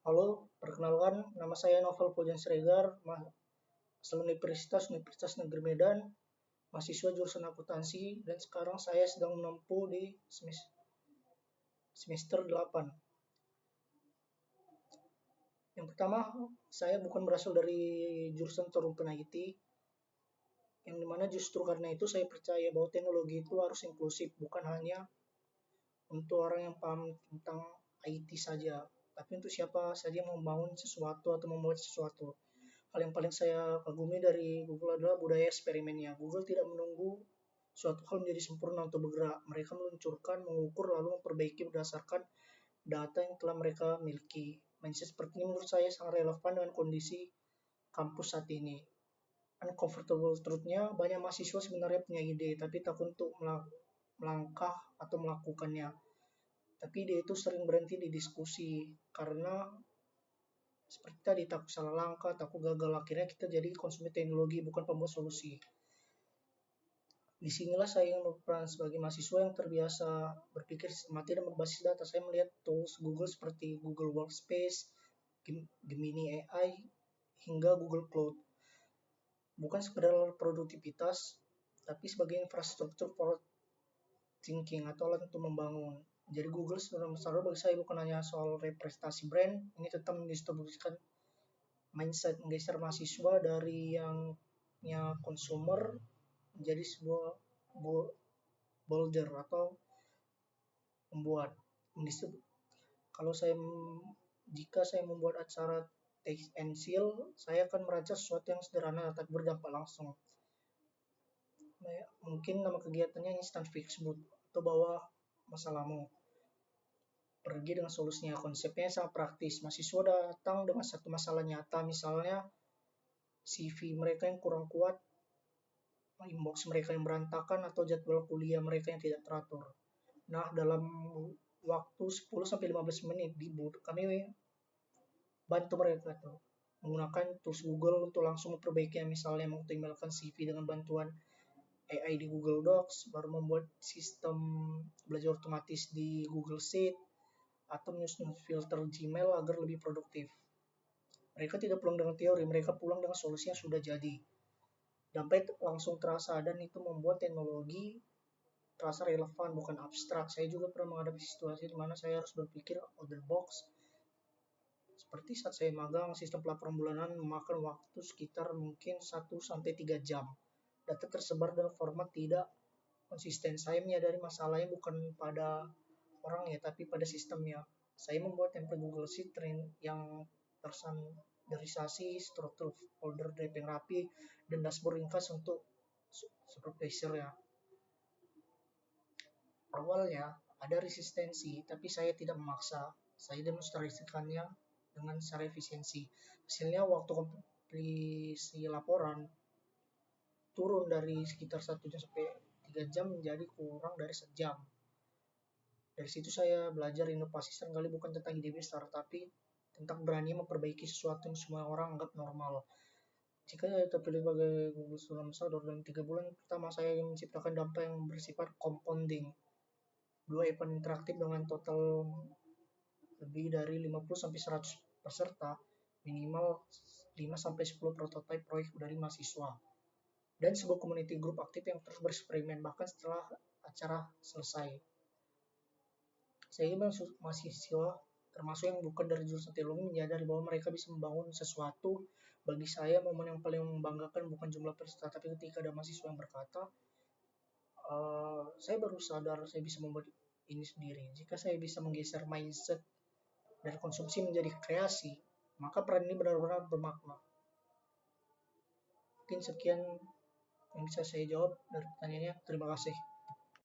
Halo, perkenalkan nama saya Novel Pujan Siregar, asal Universitas Negeri Medan, mahasiswa jurusan akuntansi, dan sekarang saya sedang menempuh di semester 8. Yang pertama, saya bukan berasal dari jurusan Torunton IT, yang dimana justru karena itu saya percaya bahwa teknologi itu harus inklusif, bukan hanya untuk orang yang paham tentang IT saja, tapi untuk siapa saja yang membangun sesuatu atau membuat sesuatu. Hal yang paling saya kagumi dari Google adalah budaya eksperimennya. Google tidak menunggu suatu hal menjadi sempurna untuk bergerak. Mereka meluncurkan, mengukur, lalu memperbaiki berdasarkan data yang telah mereka miliki. Mindset seperti ini menurut saya sangat relevan dengan kondisi kampus saat ini. Uncomfortable truth-nya, banyak mahasiswa sebenarnya punya ide, tapi takut untuk melangkah atau melakukannya. Tapi ide itu sering berhenti di diskusi, karena seperti tadi, takut salah langkah, takut gagal. Akhirnya kita jadi konsumen teknologi, bukan pembuat solusi. Disinilah saya ingin berperan sebagai mahasiswa yang terbiasa berpikir sistematis dan berbasis data. Saya melihat tools Google seperti Google Workspace, Gemini AI, hingga Google Cloud. Bukan sekedar produktivitas, tapi sebagai infrastruktur for thinking atau alat untuk membangun. Jadi Google sebenarnya bagi saya bukan hanya soal representasi brand, ini tetap mendistribusikan mindset, menggeser mahasiswa dari yang consumer menjadi sebuah builder atau membuat. Kalau jika saya membuat acara text and seal, saya akan merancang sesuatu yang sederhana tapi berdampak langsung. Mungkin nama kegiatannya instant fix mood atau bawa masalahmu pergi dengan solusinya. Konsepnya sangat praktis. Mahasiswa datang dengan satu masalah nyata, misalnya CV mereka yang kurang kuat, inbox mereka yang berantakan, atau jadwal kuliah mereka yang tidak teratur. Nah, dalam waktu 10-15 menit di booth, kami bantu mereka tuh menggunakan tools Google untuk langsung memperbaikinya, misalnya mengoptimalkan CV dengan bantuan AI di Google Docs, baru membuat sistem belajar otomatis di Google Sheet, atau menyusun filter Gmail agar lebih produktif. Mereka tidak pulang dengan teori, mereka pulang dengan solusi yang sudah jadi. Dampak langsung terasa, dan itu membuat teknologi terasa relevan, bukan abstrak. Saya juga pernah menghadapi situasi di mana saya harus berpikir out the box. Seperti saat saya magang, sistem pelaporan bulanan memakan waktu sekitar mungkin 1-3 jam. Data tersebar dalam format tidak konsisten. Saya menyadari masalahnya bukan pada orangnya, tapi pada sistemnya. Saya membuat template Google Sheet yang terstandarisasi, struktur folder drive yang rapi, dan dashboard ringkas untuk supervisor ya. Awalnya ada resistensi, tapi saya tidak memaksa. Saya demonstrasikannya dengan secara efisiensi. Hasilnya waktu kompilasi laporan turun dari sekitar 1 jam sampai 3 jam menjadi kurang dari sejam. Dari situ saya belajar inovasi seringkali bukan tentang ide besar, tapi tentang berani memperbaiki sesuatu yang semua orang anggap normal. Jika saya terpilih sebagai Google Student Ambassador dalam 3 bulan pertama, saya ingin menciptakan dampak yang bersifat compounding. 2 event interaktif dengan total lebih dari 50-100 peserta, minimal 5-10 prototipe proyek dari mahasiswa, dan sebuah community group aktif yang terus bereksperimen bahkan setelah acara selesai. Saya ingin mahasiswa termasuk yang bukan dari jurusan teknologi menyadari bahwa mereka bisa membangun sesuatu. Bagi saya, momen yang paling membanggakan bukan jumlah peserta, tapi ketika ada mahasiswa yang berkata, saya baru sadar saya bisa membuat ini sendiri. Jika saya bisa menggeser mindset dari konsumsi menjadi kreasi, maka peran ini benar-benar bermakna. Mungkin sekian yang bisa saya jawab dari pertanyaannya. Terima kasih.